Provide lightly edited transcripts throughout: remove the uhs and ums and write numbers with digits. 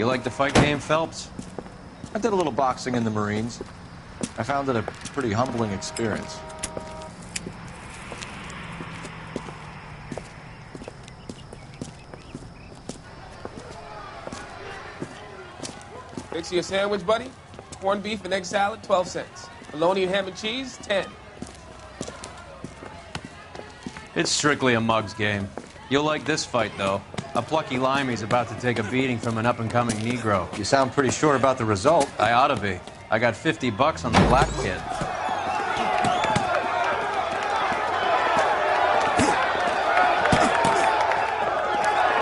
You like the fight game, Phelps? I did a little boxing in the Marines. I found it a pretty humbling experience. Fix you a sandwich, buddy? Corned beef and egg salad, 12 cents. Bologna and ham and cheese, 10. It's strictly a mug's game. You'll like this fight, though. A plucky limey's about to take a beating from an up-and-coming Negro. You sound pretty sure about the result. I ought to be. I got $50 on the black kid.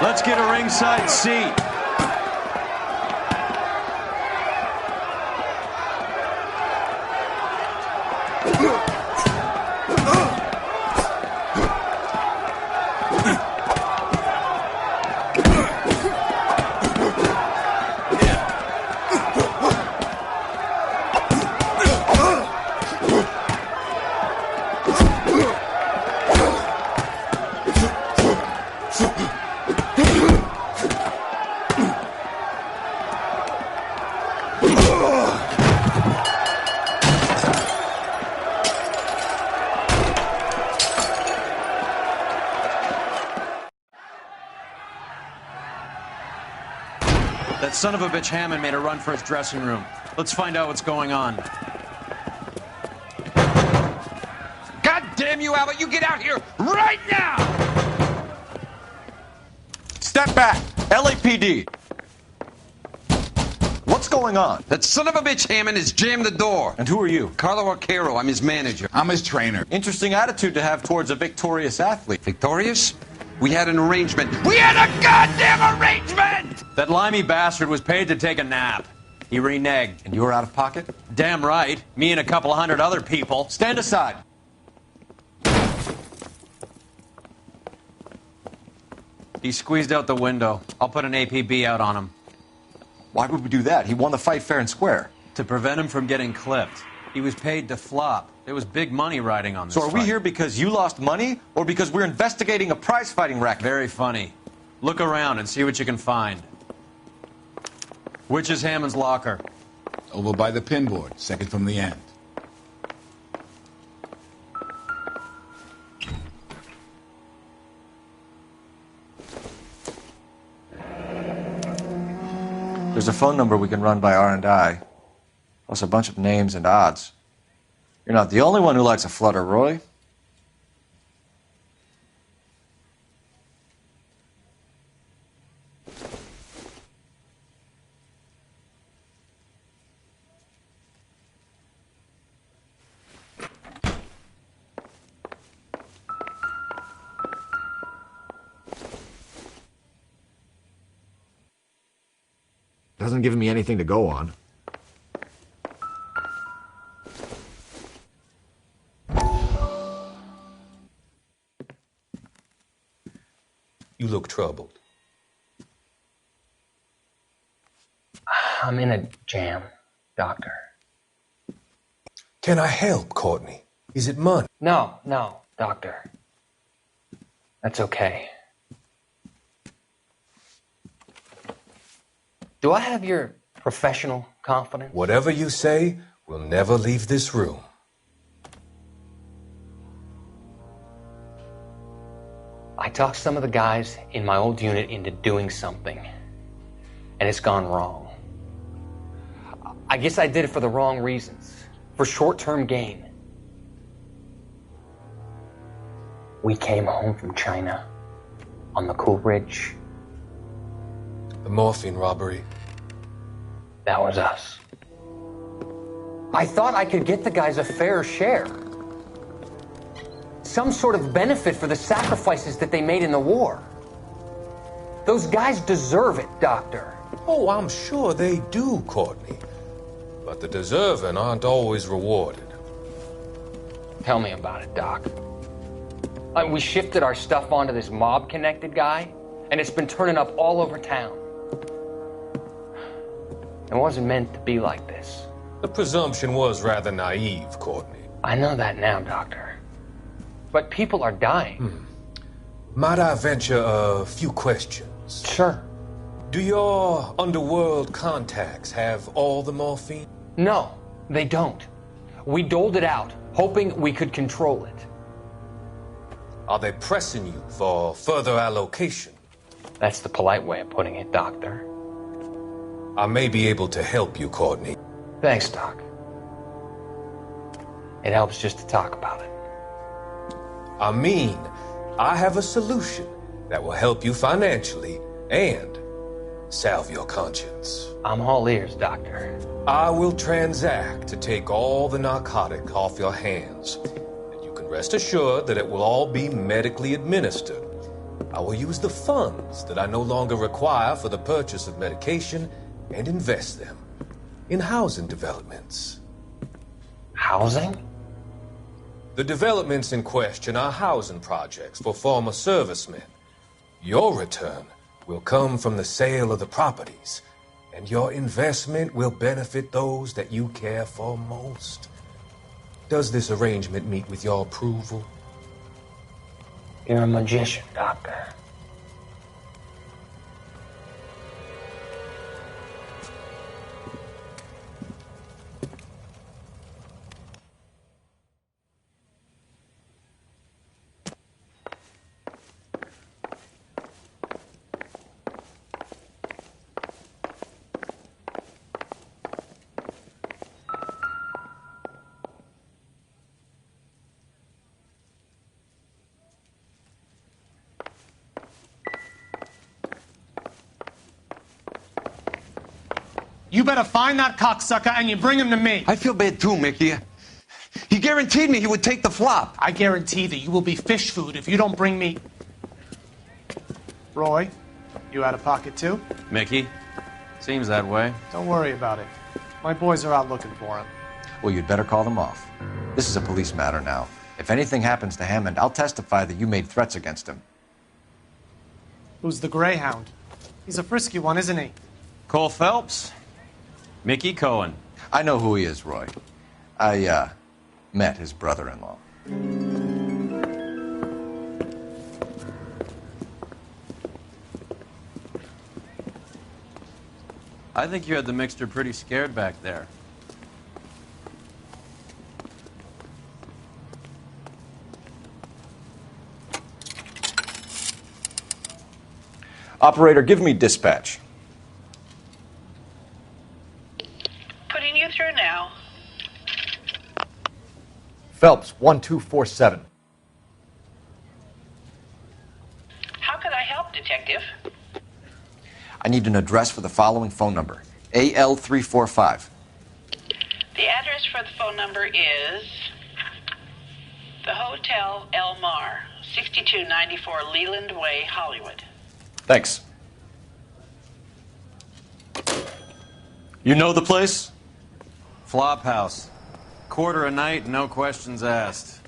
Let's get a ringside seat. That son of a bitch Hammond made a run for his dressing room. Let's find out what's going on. God damn you, Albert! You get out here right now! Step back! LAPD! What's going on? That son of a bitch Hammond has jammed the door. And who are you? Carlo Arcaro, I'm his manager. I'm his trainer. Interesting attitude to have towards a victorious athlete. Victorious? We had an arrangement. We had a goddamn arrangement! That limey bastard was paid to take a nap. He reneged. And you were out of pocket? Damn right. Me and a couple 100 other people. Stand aside. He squeezed out the window. I'll put an APB out on him. Why would we do that? He won the fight fair and square. To prevent him from getting clipped. He was paid to flop. There was big money riding on this So are we fight. here because you lost money, or because we're investigating a prize-fighting racket? Very funny. Look around and see what you can find. Which is Hammond's locker? Over by the pinboard, second from the end. There's a phone number we can run by R&I, plus a bunch of names and odds. You're not the only one who likes a flutter, Roy. Hasn't given me anything to go on. You look troubled. I'm in a jam, Doctor. Can I help, Courtney? Is it money? No, Doctor. That's okay. Do I have your professional confidence? Whatever you say, we'll never leave this room. I talked some of the guys in my old unit into doing something, and it's gone wrong. I guess I did it for the wrong reasons, for short-term gain. We came home from China on the Cool Ridge. The morphine robbery. That was us. I thought I could get the guys a fair share. Some sort of benefit for the sacrifices that they made in the war. Those guys deserve it, Doctor. Oh, I'm sure they do, Courtney. But the deserving aren't always rewarded. Tell me about it, Doc. We shifted our stuff onto this mob-connected guy, and it's been turning up all over town. It wasn't meant to be like this. The presumption was rather naive, Courtney. I know that now, Doctor. But people are dying. Might I venture a few questions? Sure. Do your underworld contacts have all the morphine? No, they don't. We doled it out, hoping we could control it. Are they pressing you for further allocation? That's the polite way of putting it, Doctor. I may be able to help you, Courtney. Thanks, Doc. It helps just to talk about it. I mean, I have a solution that will help you financially and salve your conscience. I'm all ears, Doctor. I will transact to take all the narcotic off your hands. And you can rest assured that it will all be medically administered. I will use the funds that I no longer require for the purchase of medication and invest them in housing developments. Housing? The developments in question are housing projects for former servicemen. Your return will come from the sale of the properties, and your investment will benefit those that you care for most. Does this arrangement meet with your approval? You're a magician, Doctor. You better find that cocksucker and you bring him to me. I feel bad too, Mickey. He guaranteed me he would take the flop. I guarantee that you will be fish food if you don't bring me... Roy, you out of pocket too? Mickey? Seems that way. Don't worry about it. My boys are out looking for him. Well, you'd better call them off. This is a police matter now. If anything happens to Hammond, I'll testify that you made threats against him. Who's the Greyhound? He's a frisky one, isn't he? Cole Phelps? Mickey Cohen. I know who he is, Roy. I, met his brother-in-law. I think you had the mixture pretty scared back there. Operator, give me dispatch. Putting you through now. Phelps, 1247. How could I help, Detective? I need an address for the following phone number. AL345. The address for the phone number is the Hotel El Mar, 6294 Leland Way, Hollywood. Thanks. You know the place? Flop house. Quarter a night, no questions asked.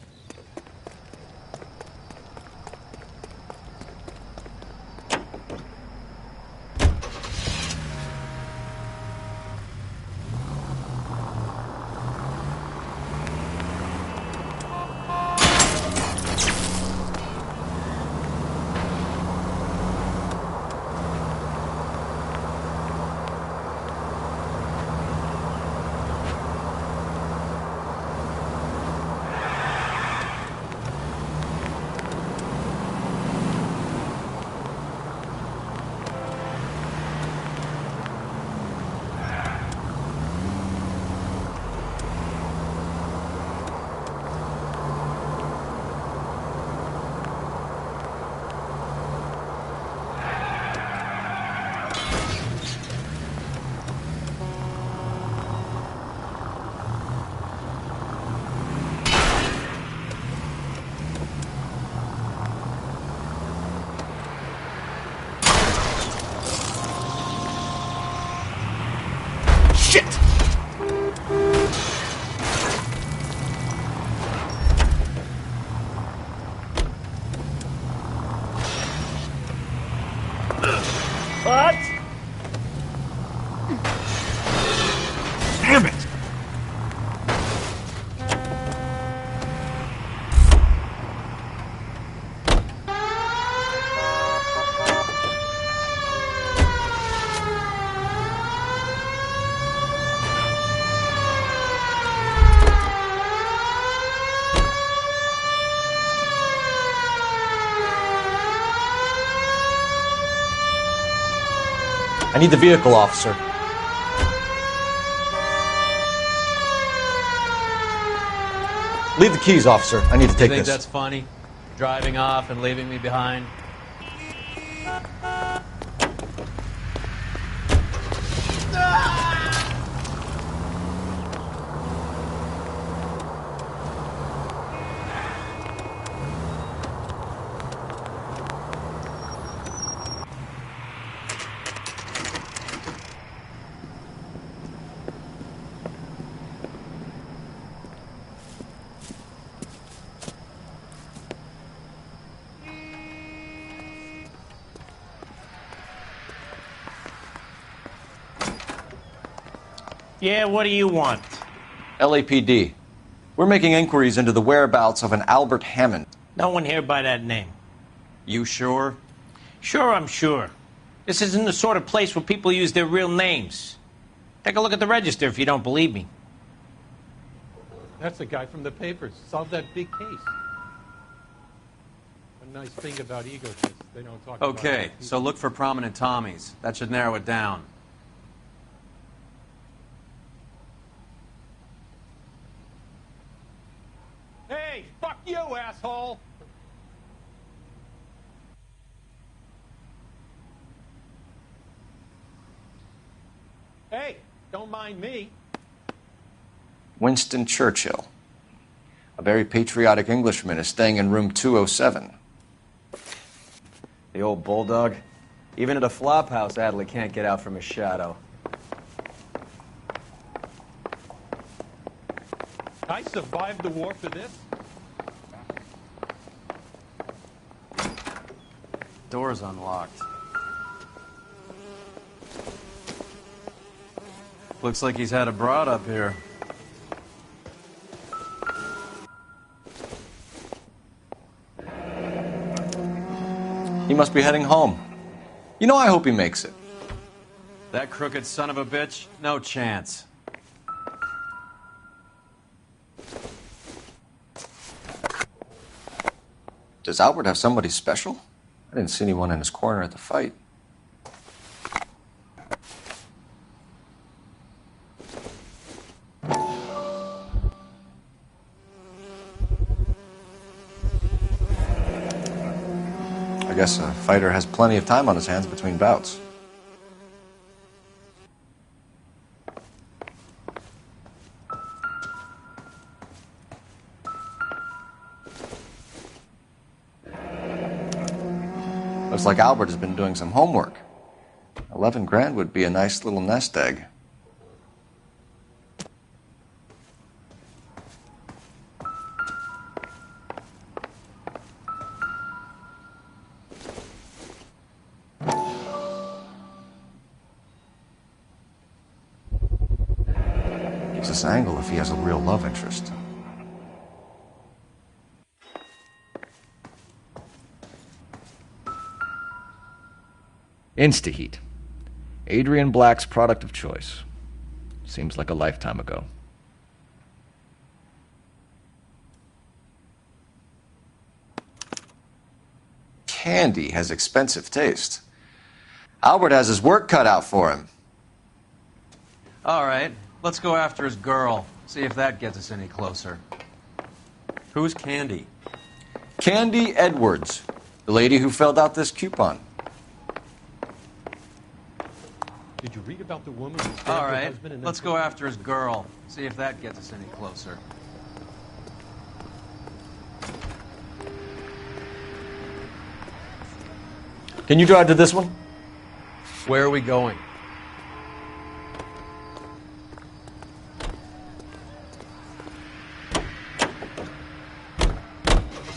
What? Damn it! I need the vehicle, officer. Leave the keys, officer. I need to You take think this. that's funny? Driving off and leaving me behind? Yeah, what do you want? LAPD. We're making inquiries into the whereabouts of an Albert Hammond. No one here by that name. You sure? Sure, I'm sure. This isn't the sort of place where people use their real names. Take a look at the register if you don't believe me. That's the guy from the papers. Solved that big case. A nice thing about egotists. They don't talk about Okay, so look for prominent Tommies. That should narrow it down. Hey, fuck you, asshole! Hey, don't mind me. Winston Churchill. A very patriotic Englishman is staying in room 207. The old bulldog. Even at a flop house, Adley can't get out from his shadow. I survived the war for this. Door's unlocked. Looks like he's had a broad up here. He must be heading home. You know, I hope he makes it. That crooked son of a bitch? No chance. Does Albert have somebody special? I didn't see anyone in his corner at the fight. I guess a fighter has plenty of time on his hands between bouts. Looks like Albert has been doing some homework. 11 grand would be a nice little nest egg. Gives us angle if he has a real love interest. Instaheat. Adrian Black's product of choice. Seems like a lifetime ago. Candy has expensive taste. Albert has his work cut out for him. All right, let's go after his girl. See if that gets us any closer. Who's Candy? Candy Edwards, the lady who filled out this coupon. Did you read about the woman who stabbed All her right, husband and then let's go after his girl. See if that gets us any closer. Can you drive to this one? Where are we going?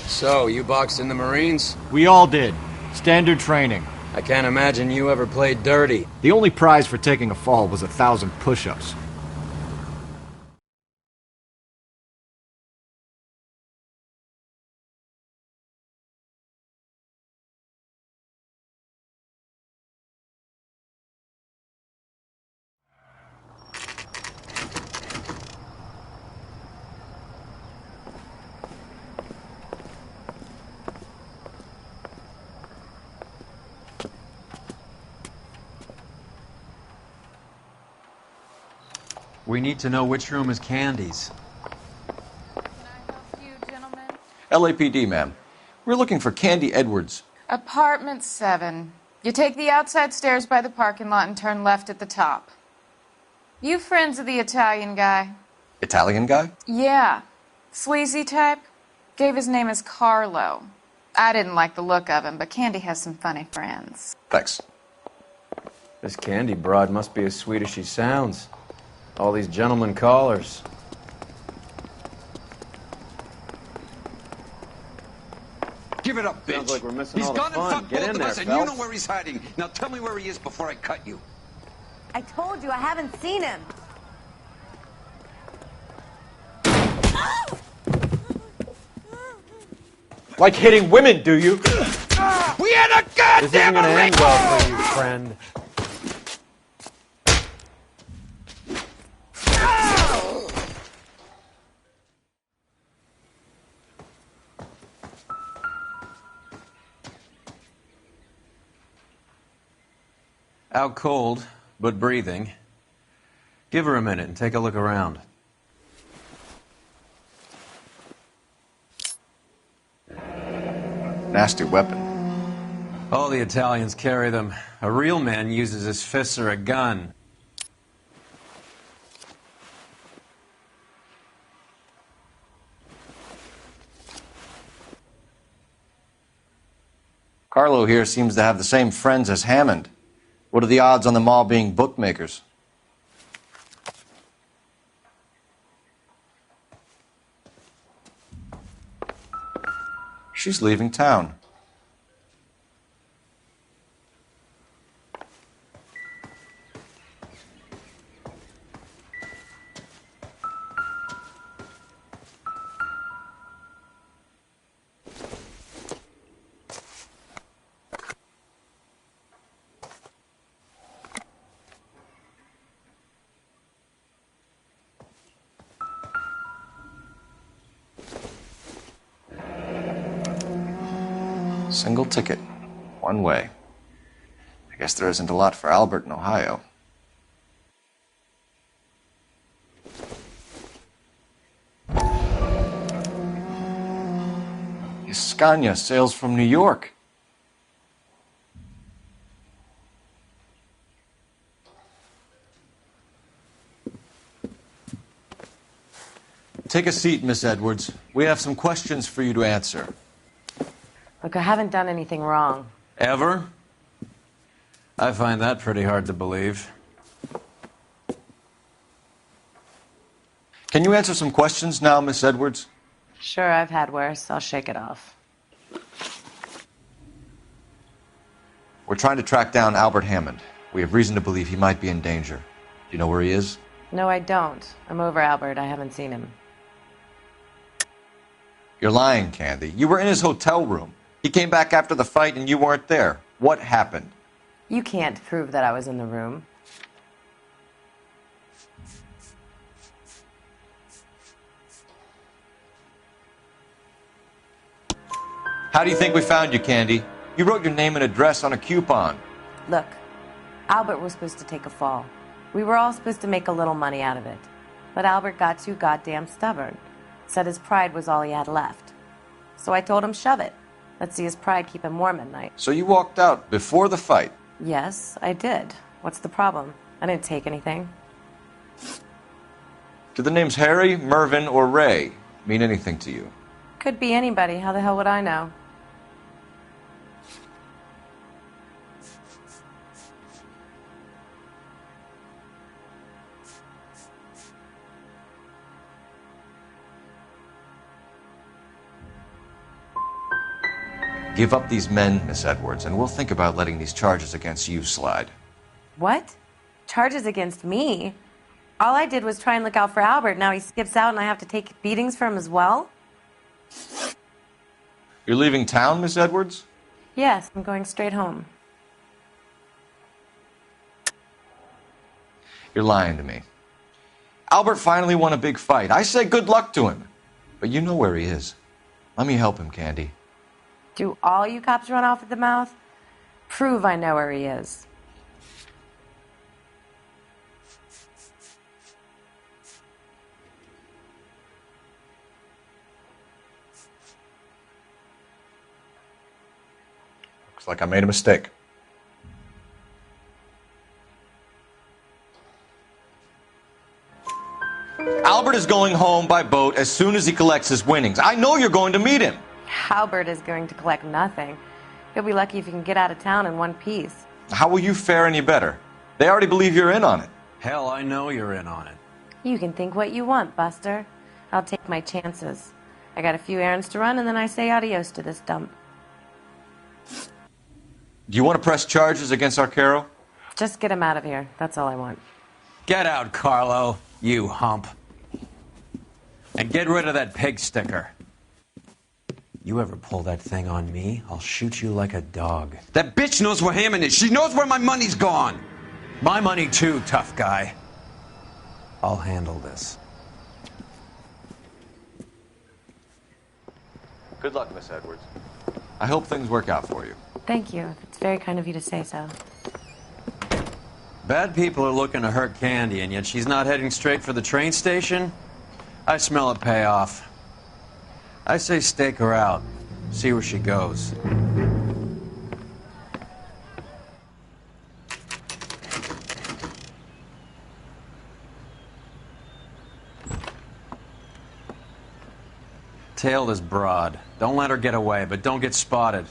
So, you boxed in the Marines? We all did. Standard training. I can't imagine you ever played dirty. The only prize for taking a fall was 1,000 push-ups. We need to know which room is Candy's. LAPD, ma'am. We're looking for Candy Edwards. Apartment 7. You take the outside stairs by the parking lot and turn left at the top. You friends of the Italian guy? Italian guy? Yeah. Sleazy type. Gave his name as Carlo. I didn't like the look of him, but Candy has some funny friends. Thanks. This Candy broad must be as sweet as she sounds. All these gentlemen callers. Give it up, bitch. Sounds like we're missing He's all the gone and fun. fucked Get both in of there, us, and Phelps. you know where he's hiding. Now tell me where he is before I cut you. I told you I haven't seen him. Like hitting women, do you? We had a goddamn This isn't gonna end well for you, friend. Out cold, but breathing. Give her a minute and take a look around. Nasty weapon. All the Italians carry them. A real man uses his fists or a gun. Carlo here seems to have the same friends as Hammond. What are the odds on them all being bookmakers? She's leaving town. Single ticket, one way. I guess there isn't a lot for Albert in Ohio. Scania sails from New York. Take a seat, Miss Edwards. We have some questions for you to answer. Look, I haven't done anything wrong. Ever? I find that pretty hard to believe. Can you answer some questions now, Miss Edwards? Sure, I've had worse. I'll shake it off. We're trying to track down Albert Hammond. We have reason to believe he might be in danger. Do you know where he is? No, I don't. I'm over Albert. I haven't seen him. You're lying, Candy. You were in his hotel room. He came back after the fight and you weren't there. What happened? You can't prove that I was in the room. How do you think we found you, Candy? You wrote your name and address on a coupon. Look, Albert was supposed to take a fall. We were all supposed to make a little money out of it. But Albert got too goddamn stubborn. Said his pride was all he had left. So I told him, shove it. Let's see his pride keep him warm at night. So you walked out before the fight? Yes, I did. What's the problem? I didn't take anything. Do the names Harry, Mervyn, or Ray mean anything to you? Could be anybody. How the hell would I know? Give up these men, Miss Edwards, and we'll think about letting these charges against you slide. What? Charges against me? All I did was try and look out for Albert. Now he skips out and I have to take beatings for him as well? You're leaving town, Miss Edwards? Yes, I'm going straight home. You're lying to me. Albert finally won a big fight. I say good luck to him. But you know where he is. Let me help him, Candy. Do all you cops run off at the mouth? Prove I know where he is. Looks like I made a mistake. Albert is going home by boat as soon as he collects his winnings. I know you're going to meet him. Albert is going to collect nothing. He'll be lucky if he can get out of town in one piece. How will you fare any better? They already believe you're in on it. Hell, I know you're in on it. You can think what you want, Buster. I'll take my chances. I got a few errands to run, and then I say adios to this dump. Do you want to press charges against Arcaro? Just get him out of here. That's all I want. Get out, Carlo, you hump. And get rid of that pig sticker. You ever pull that thing on me, I'll shoot you like a dog. That bitch knows where Hammond is. She knows where my money's gone. My money too, tough guy. I'll handle this. Good luck, Miss Edwards. I hope things work out for you. Thank you. It's very kind of you to say so. Bad people are looking to hurt Candy, and yet she's not heading straight for the train station? I smell a payoff. I say stake her out. See where she goes. Tail this broad. Don't let her get away, but don't get spotted.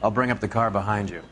I'll bring up the car behind you.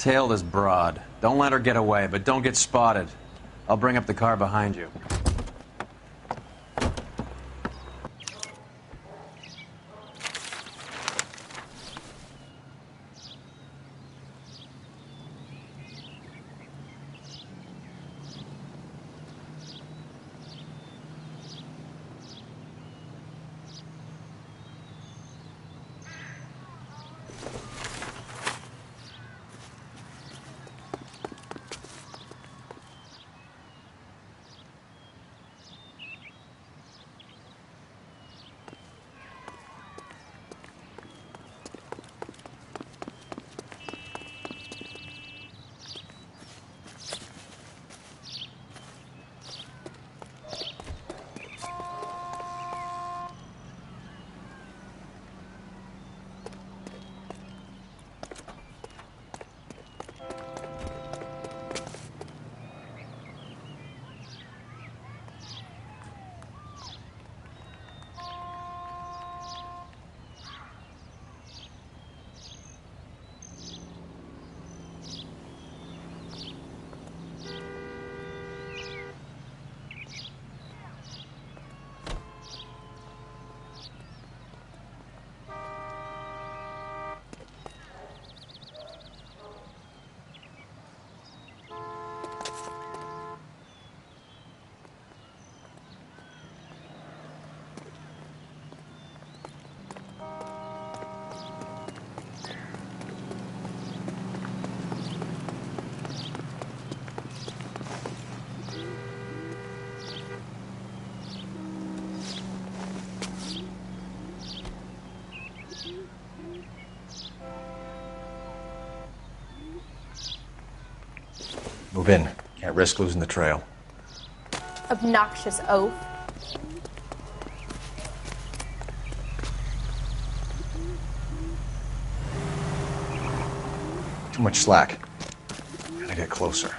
Tail this broad. Don't let her get away, but don't get spotted. I'll bring up the car behind you. Move in. Can't risk losing the trail. Obnoxious oaf. Too much slack. Gotta get closer.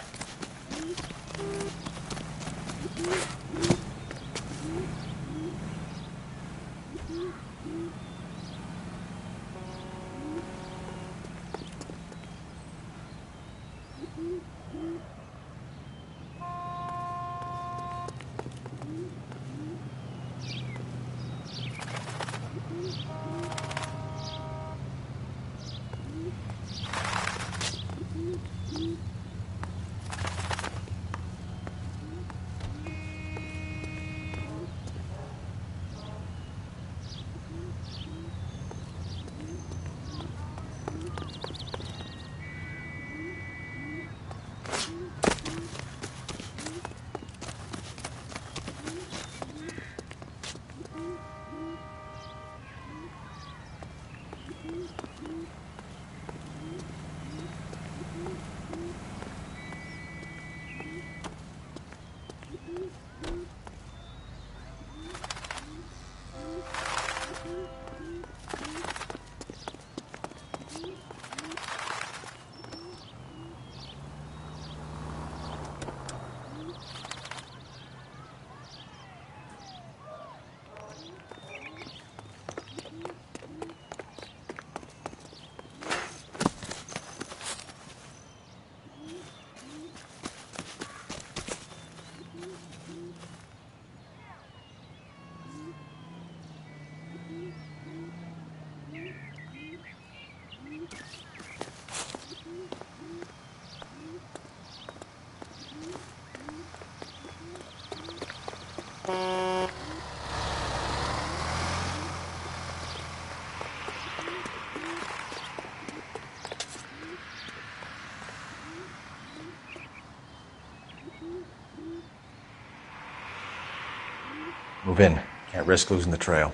Move in. Can't risk losing the trail.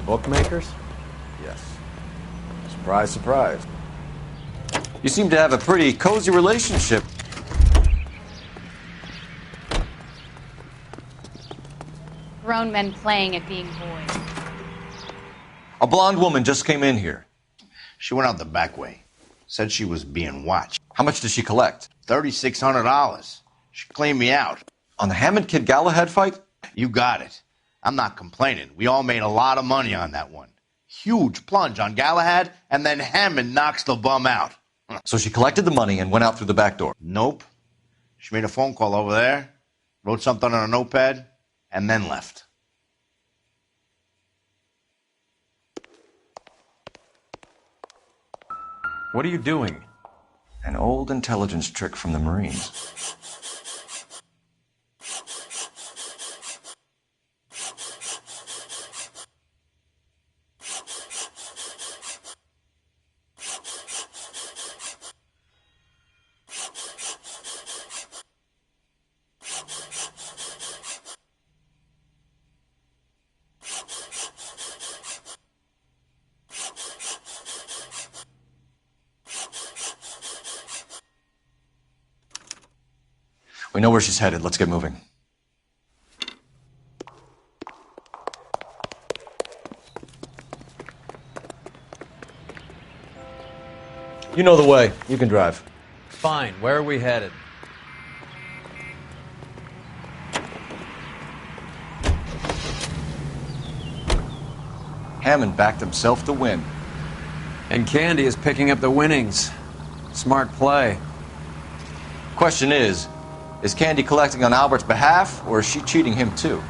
Bookmakers? Yes. Surprise, surprise. You seem to have a pretty cozy relationship. Grown men playing at being boys. A blonde woman just came in here. She went out the back way. Said she was being watched. How much did she collect? $3,600. She cleaned me out. On the Hammond Kid Galahad fight? You got it. I'm not complaining. We all made a lot of money on that one. Huge plunge on Galahad, and then Hammond knocks the bum out. So she collected the money and went out through the back door? Nope. She made a phone call over there, wrote something on a notepad, and then left. What are you doing? An old intelligence trick from the Marines. We know where she's headed. Let's get moving. You know the way. You can drive. Fine. Where are we headed? Hammond backed himself to win. And Candy is picking up the winnings. Smart play. Question is Candy collecting on Albert's behalf, or is she cheating him too?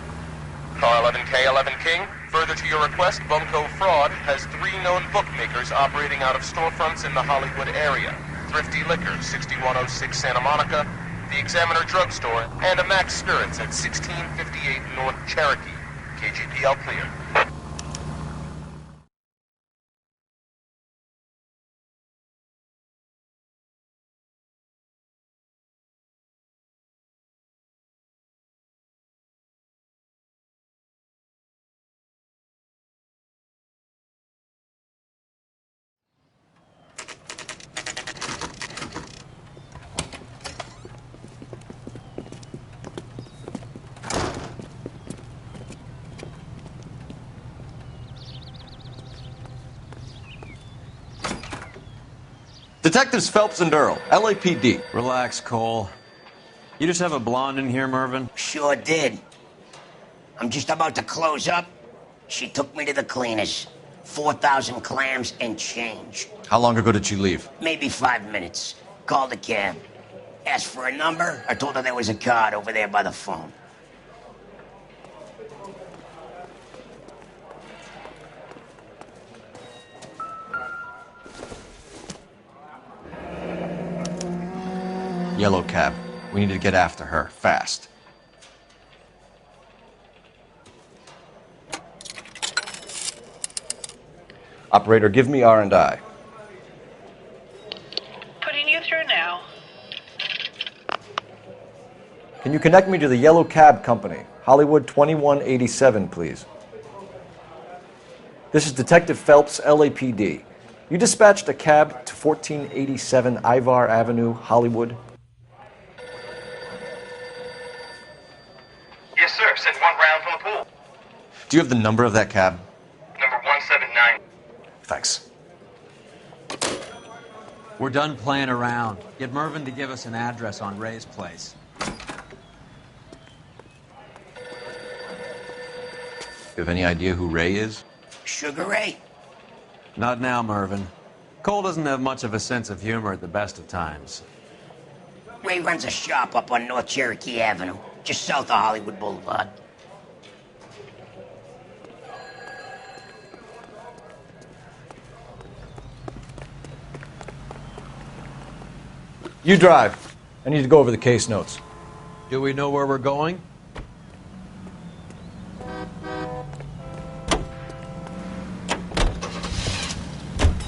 Car 11K, 11 King. Further to your request, Bunko Fraud has 3 known bookmakers operating out of storefronts in the Hollywood area. Thrifty Liquor, 6106 Santa Monica, the Examiner Drugstore, and a Max Spirits at 1658 North Cherokee. KGPL clear. Detectives Phelps and Earl, LAPD. Relax, Cole. You just have a blonde in here, Mervyn? Sure did. I'm just about to close up. She took me to the cleaners. 4,000 clams and change. How long ago did she leave? Maybe 5 minutes. Called a cab. Asked for a number. I told her there was a card over there by the phone. Yellow cab. We need to get after her, fast. Operator, give me R&I. Putting you through now. Can you connect me to the Yellow Cab Company, Hollywood 2187, please? This is Detective Phelps, LAPD. You dispatched a cab to 1487 Ivar Avenue, Hollywood. Yes, sir. Send 1 round from the pool. Do you have the number of that cab? Number 179. Thanks. We're done playing around. Get Mervyn to give us an address on Ray's place. You have any idea who Ray is? Sugar Ray? Not now, Mervyn. Cole doesn't have much of a sense of humor at the best of times. Ray runs a shop up on North Cherokee Avenue, just south of Hollywood Boulevard. You drive. I need to go over the case notes. Do we know where we're going?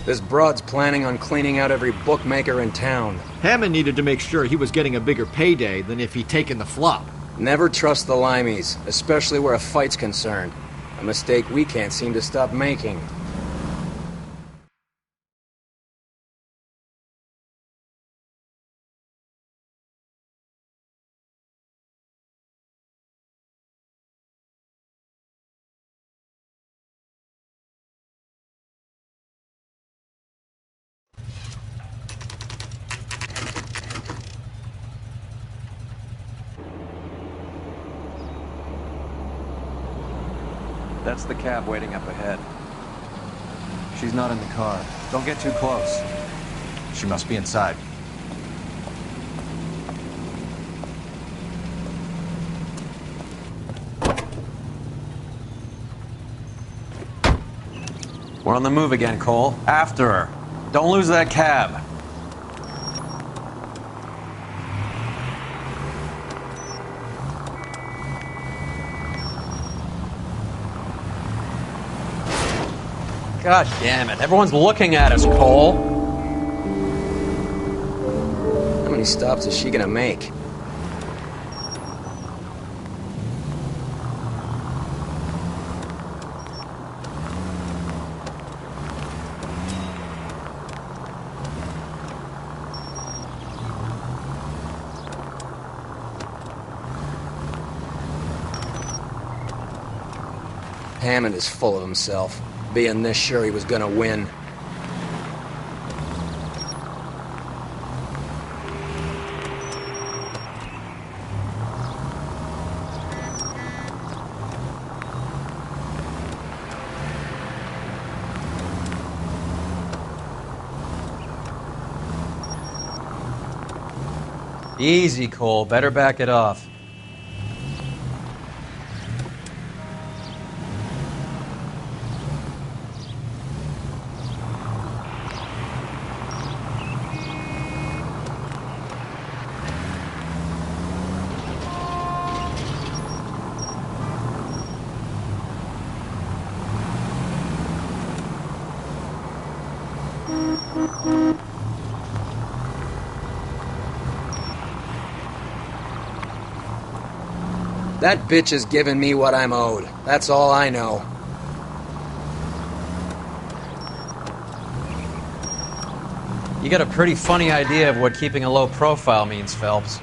This broad's planning on cleaning out every bookmaker in town. Hammond needed to make sure he was getting a bigger payday than if he'd taken the flop. Never trust the limeys, especially where a fight's concerned. A mistake we can't seem to stop making. That's the cab waiting up ahead. She's not in the car. Don't get too close. She must be inside. We're on the move again, Cole. After her. Don't lose that cab. God damn it. Everyone's looking at us, Cole. How many stops is she gonna make? Hammond is full of himself, being this sure he was gonna win. Easy, Cole. Better back it off. That bitch is giving me what I'm owed. That's all I know. You got a pretty funny idea of what keeping a low profile means, Phelps.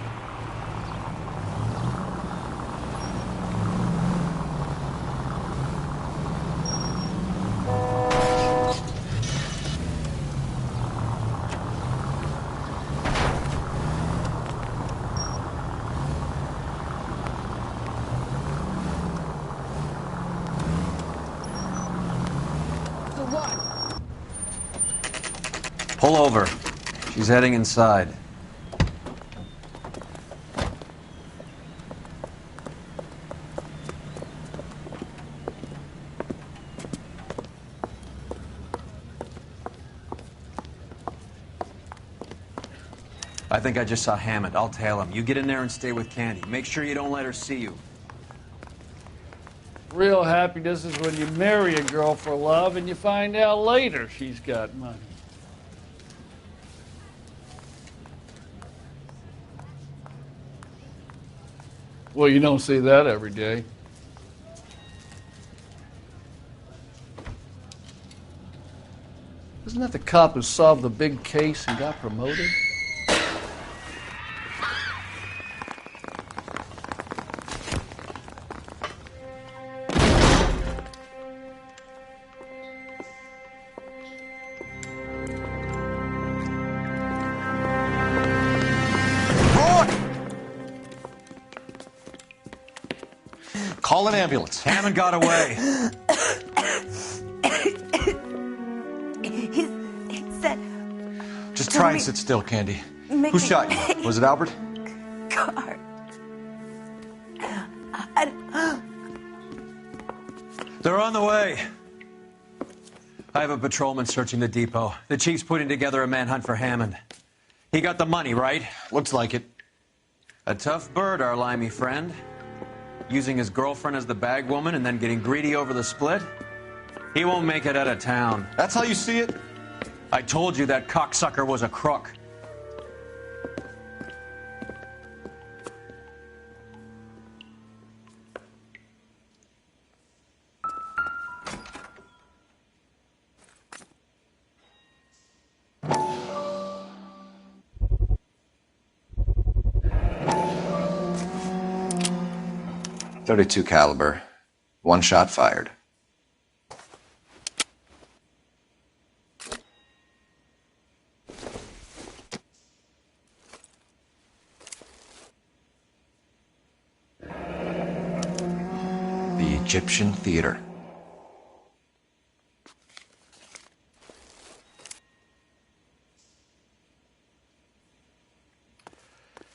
Pull over. She's heading inside. I think I just saw Hammond. I'll tail him. You get in there and stay with Candy. Make sure you don't let her see you. Real happiness is when you marry a girl for love and you find out later she's got money. Well, you don't see that every day. Isn't that the cop who solved the big case and got promoted? Call an ambulance. Hammond got away. He said... Just try and sit still, Candy. Who shot you? Was it Albert? Car. They're on the way. I have a patrolman searching the depot. The chief's putting together a manhunt for Hammond. He got the money, right? Looks like it. A tough bird, our limey friend. Using his girlfriend as the bag woman and then getting greedy over the split? He won't make it out of town. That's how you see it? I told you that cocksucker was a crook. .32 caliber. One shot fired. The Egyptian Theater.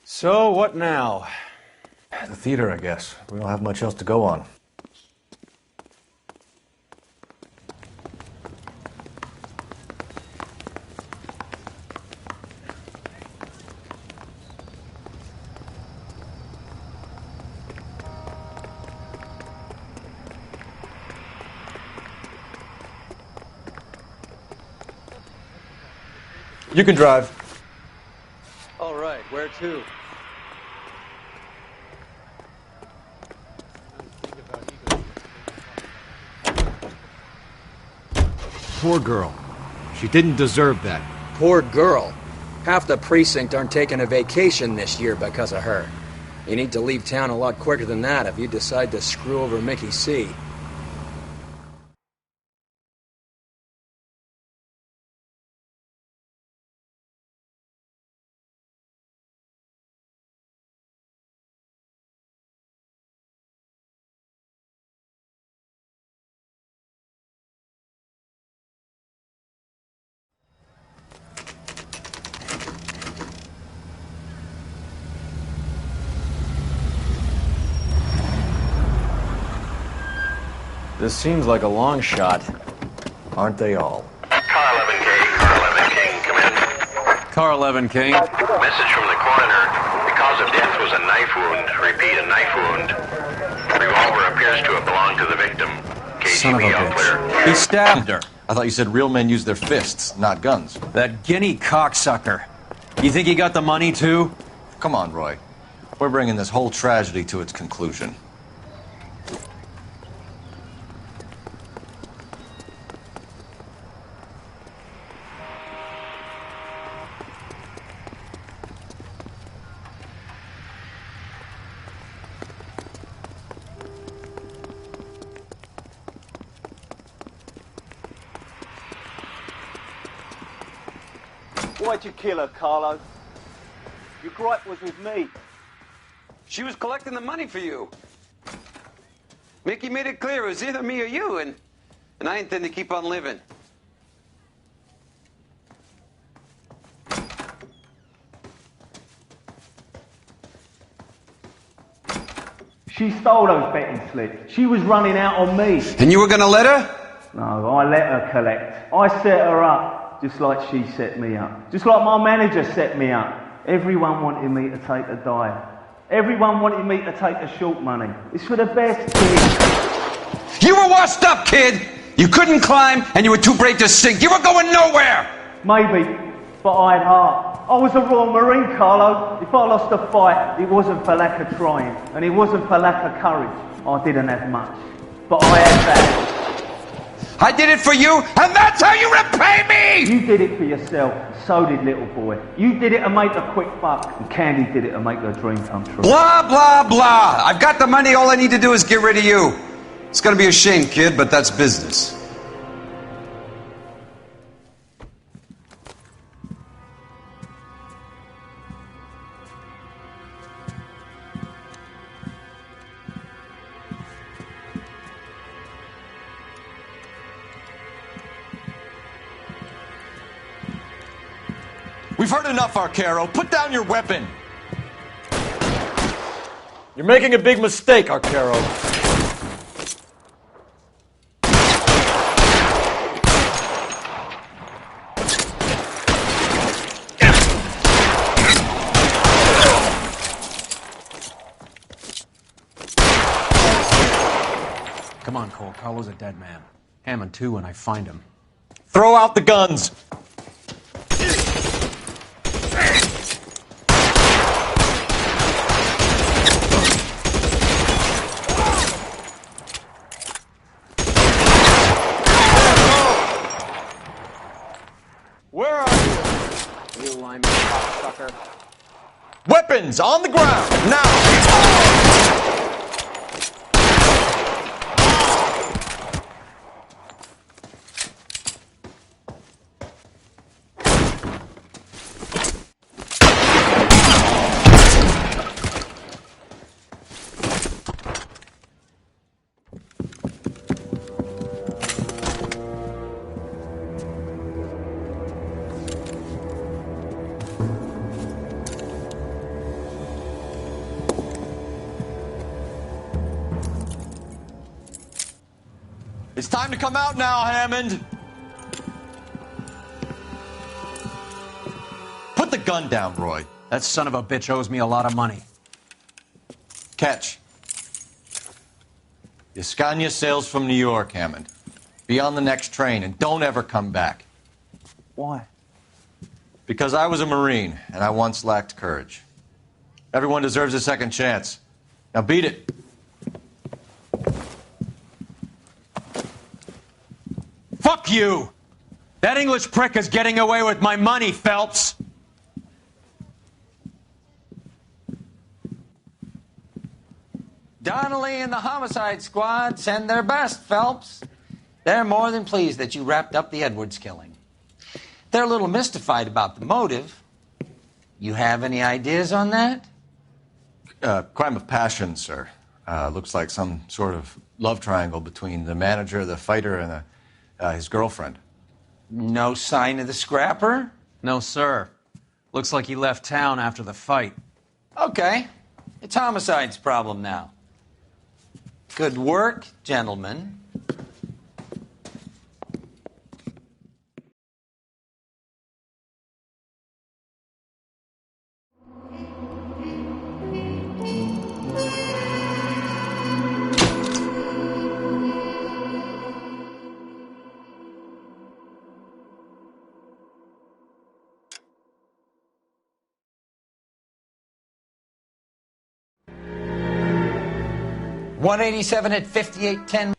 So, what now? The theater, I guess. We don't have much else to go on. You can drive. All right, where to? Poor girl. She didn't deserve that. Poor girl. Half the precinct aren't taking a vacation this year because of her. You need to leave town a lot quicker than that if you decide to screw over Mickey C. This seems like a long shot. Aren't they all? Car 11K, Car 11 King, come in. Car 11 King. Message from the coroner. The cause of death was a knife wound. Repeat, a knife wound. Revolver appears to have belonged to the victim. Son of a KGB all clear. bitch. He stabbed her. I thought you said real men use their fists, not guns. That guinea cocksucker. You think he got the money, too? Come on, Roy. We're bringing this whole tragedy to its conclusion. Why'd you kill her, Carlo? Your gripe was with me. She was collecting the money for you. Mickey made it clear it was either me or you, and I intend to keep on living. She stole those betting slips. She was running out on me. And you were gonna let her? No, I let her collect. I set her up, just like she set me up. Just like my manager set me up. Everyone wanted me to take a dive. Everyone wanted me to take the short money. It's for the best, kid. You were washed up, kid! You couldn't climb, and you were too brave to sink. You were going nowhere! Maybe, but I had heart. I was a Royal Marine, Carlo. If I lost a fight, it wasn't for lack of trying, and it wasn't for lack of courage. I didn't have much, but I had that. I did it for you, and that's how you repay me! You did it for yourself, so did little boy. You did it to make a quick buck, and Candy did it to make her dream come true. Blah, blah, blah. I've got the money. All I need to do is get rid of you. It's gonna be a shame, kid, but that's business. We've heard enough, Arcaro. Put down your weapon. You're making a big mistake, Arcaro. Come on, Cole. Carlo's a dead man. Hammond, too, when I find him. Throw out the guns. Where are you? You lying cocksucker. Weapons on the ground, now! It's time to come out now, Hammond. Put the gun down, Roy. That son of a bitch owes me a lot of money. Catch. Yascania sails from New York, Hammond. Be on the next train and don't ever come back. Why? Because I was a Marine and I once lacked courage. Everyone deserves a second chance. Now beat it. Fuck you! That English prick is getting away with my money, Phelps! Donnelly and the homicide squad send their best, Phelps. They're more than pleased that you wrapped up the Edwards killing. They're a little mystified about the motive. You have any ideas on that? Crime of passion, sir. Looks like some sort of love triangle between the manager, the fighter, and his girlfriend. No sign of the scrapper? No, sir. Looks like he left town after the fight. Okay. It's homicide's problem now. Good work, gentlemen. 187 at 5810.